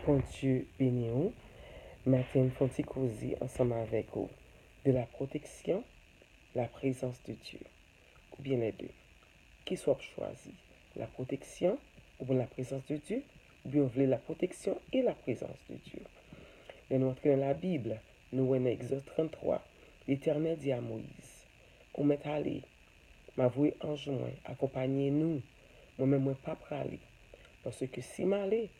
Bon Dieu béni ou, matin font causer ensemble avec vous de la protection, la présence de Dieu, ou bien les deux. Qui soit choisi, la protection ou bien la présence de Dieu, ou bien vous voulez la protection et la présence de Dieu. Et nous entrons dans la Bible, nous voyons Exode 33, l'Éternel dit à Moïse, on m'est allé, m'avouer ange moins, accompagnez-nous, moi-même moi pas praler. Parce que si m'allé,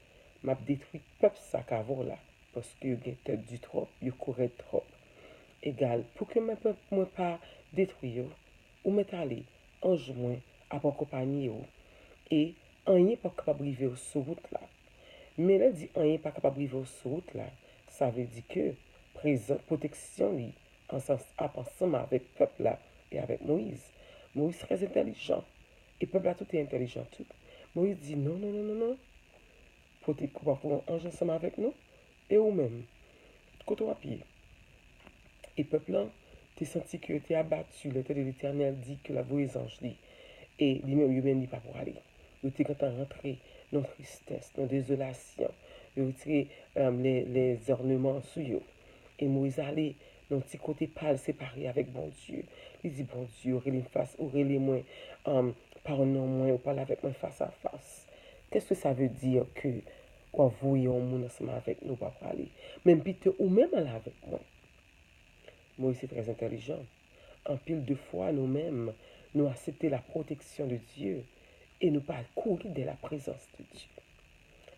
m'a détruit peuple ça qu'avant là. Parce que il tête du trop, il courait trop. Égal, pour que moi pas détruire, ou m'est allé, ange moins, à pas accompagner et rien pas capable de vivre sur route là. Mais là dit rien pas capable de vivre sur route là, ça veut dire que présent protection lui ensemble avec le peuple là et avec Moïse. Moïse très intelligent et le peuple là tout est intelligent tout. Moïse dit non non non non non, protéger pour un ange ensemble avec nous et ou même côté à pied. Et le peuple là t'es senti que t'es abattu, l'état de l'Éternel dit que la voix des anges dit et lui-même dit pas pour aller. Il était quand rentré dans la tristesse, dans la désolation. Il retiré les ornements sous eux. Et Moïse allait dans un petit côté pâle séparé avec bon Dieu. Il dit bon Dieu, aurait-les moins, pardonne moi, ou parle avec moi face à face. Qu'est-ce que ça veut dire que quoi voyons un monde ensemble avec nous pas parler? Même Peter ou même là avec moi. Moïse est très intelligent. En pile de fois, nous-mêmes, nous accepter la protection de Dieu et nous pas courir de la présence de Dieu.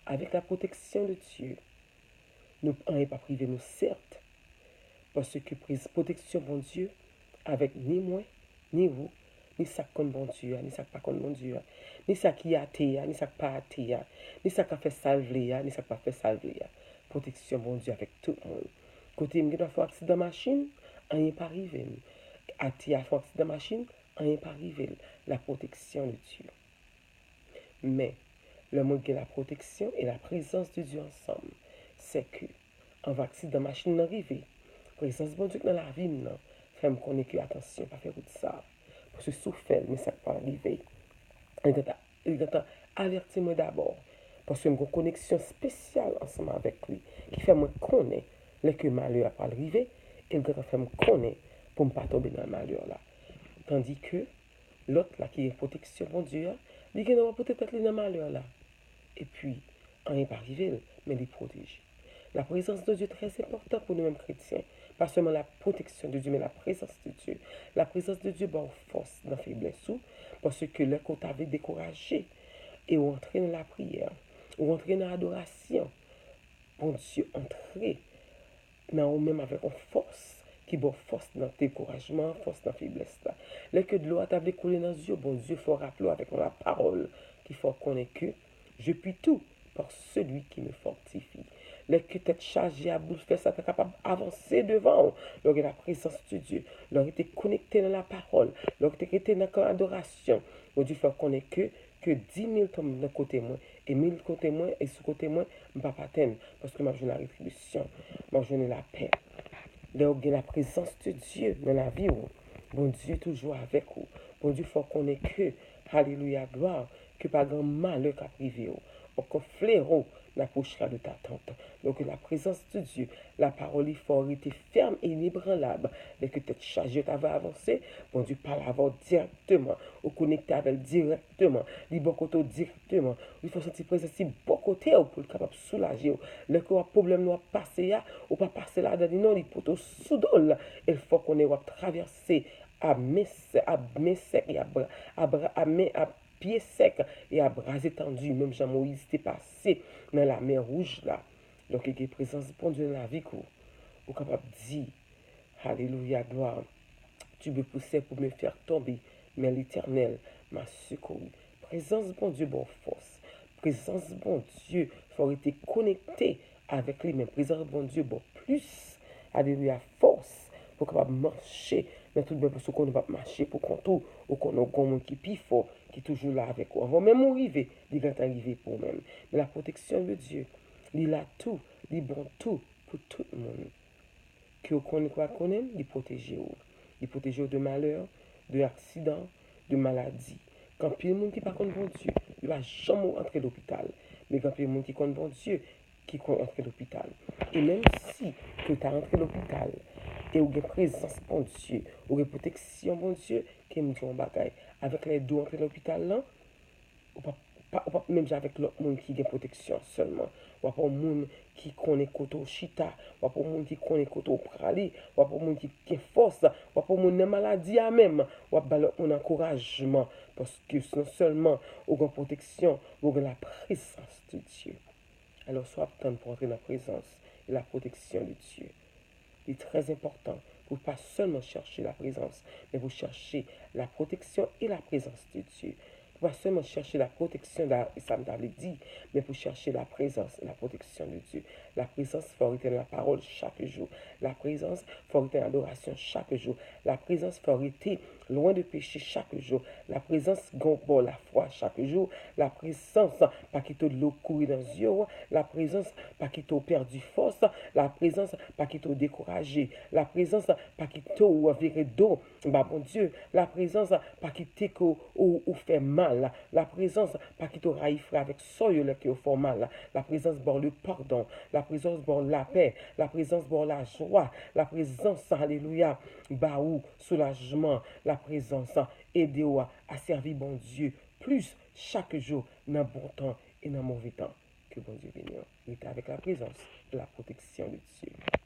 Avec la protection de Dieu, nous n'en pas privé nous certes, parce que protection bon Dieu, avec ni moi, ni vous, ni ça comme bon Dieu, ni ça pas comme bon Dieu, ni ça qui a athée, ni ça pas athée, ni ça qui a fait salver, ni ça pas fait salver. Protection bon Dieu avec tout le monde. Côté me doit faire accident de machine, rien pas arrivé. Athée a fait accident de machine, rien pas arrivé. La protection de Dieu. Mais le monde qui a la protection et la présence de Dieu ensemble, c'est que en va accident de machine arriver. Présence bon Dieu dans la vie, non. Fait me connaître que attention, pas faire tout ça. Parce que souffert, mais ça pas arriver. Il doit avertir moi d'abord. Parce que j'ai une connexion spéciale ensemble avec lui. Qui fait me connaître que malheur a pas arrivé. Et il doit faire me connaître pour ne pas tomber dans le malheur là. Tandis que l'autre là qui est protection bon Dieu, il va peut-être être dans le malheur là. Et puis, rien pas arrivé, mais il protège. La présence de Dieu est très importante pour nous-mêmes chrétiens. Pas seulement la protection de Dieu, mais la présence de Dieu. La présence de Dieu va force dans la faiblesse. Parce que le côté avait découragé. Et on entre dans la prière. On entre dans l'adoration. Bon Dieu, entrer dans nous-mêmes avec une force qui va force dans le découragement, force dans la faiblesse. Là que de l'eau a coulé dans les yeux, bon Dieu, il faut rappeler avec la parole qu'il faut connaître que je puis tout par celui qui me fortifie. Les que tête chargée à bout de faire ça, tu es capable d'avancer devant. Lorsque la présence de Dieu, lorsque tu es connecté dans la parole, lorsque tu es dans l'adoration, bon Dieu fait connaître que 10 000 tombent de côté moi, et 1000 côté moi, et sous côté moi, je ne vais pas atteindre, parce que je la rétribution, je la paix. Lorsque la présence de Dieu dans la vie, bon Dieu toujours avec vous. Bon Dieu faut qu'on ait que, alléluia, gloire, que pas grand malheur qu'a privé. Aucun fléau n'approchera de ta tente. Donc la présence de Dieu, la parole il faut rester ferme et inébranlable. Dès que tu es chargé, tu vas avancer, bon Dieu parle avec directement, ou connecter avec directement, libre côté directement. Il faut sentir présence si bon côté pour être capable de soulager. Le problème nous passer, ou pas passer là dans non, il faut sous-dol. Il faut qu'on ait traversé à mes sec et à pied sec et à bras étendus. Même Jean-Moïse était passé dans la mer rouge là. Donc il y a présence de Dieu dans la vie. Ou capable de dire, alléluia, gloire, tu me poussais pour me faire tomber, mais l'Éternel m'a secouru. Présence bon Dieu, bonne force. Présence bon Dieu, il faut être connecté avec lui, mais présence bon Dieu, bon plus, alléluia, force, pour capable marcher, mais tout le monde qu'on ne va marcher pour qu'on tout, ou qu'on a un monde qui est plus fort, qui est toujours là avec vous. Avant même arriver, il va arriver pour même. Mais la protection de Dieu, il a tout, il bon tout pour tout le monde. Que vous connaissez quoi connaît, il protège vous. Il protège vous de malheur, de accident, de maladie. Quand il y a des gens qui ne connaissent pas bon Dieu, il ne va jamais entrer à l'hôpital. Mais quand il y a des gens qui connaissent bon Dieu, qui qu'on entre l'hôpital. Et même si que tu as rentré l'hôpital, et ou gen présence bon Dieu, ou gen protection bon Dieu, qui me dit un bagay. Avec les deux entre l'hôpital là, ou pas même avec l'autre monde qui a protection seulement. Ou pas monde qui connaît koto chita, ou pas monde qui connaît koto prali, ou pas monde qui a force, ou pas monde maladie à même, ou pas un encouragement parce que non seulement ou une protection, ou la présence de Dieu. Alors sois attendre pour entrer dans la présence et la protection de Dieu. Il est très important pour pas seulement chercher la présence, mais vous chercher la protection et la présence de Dieu. Pour pas seulement chercher la protection, ça me dit, mais pour chercher la présence et la protection de Dieu. La présence, il faut arrêter la parole chaque jour. La présence, il faut arrêter l'adoration chaque jour. La présence, il faut arrêter loin de péché chaque jour. La présence, bon la foi chaque jour. La présence, pas qu'il te l'eau courir dans les yeux. La présence, pas qu'il te perdu force. La présence, pas qu'il te découragé. La présence, pas qu'il te viré d'eau. Bah, bon Dieu, la présence, pas qu'il te ou fait mal. La présence, pas qu'il te raïfre avec soyeux qui fait mal. La présence, bon le pardon. La présence, bon la paix. La présence, bon la joie. La présence, alléluia, bah ou soulagement. La présence, aider à servir bon Dieu plus chaque jour dans bon temps et dans mauvais temps. Que bon Dieu bénisse. Il est avec la présence et la protection de Dieu.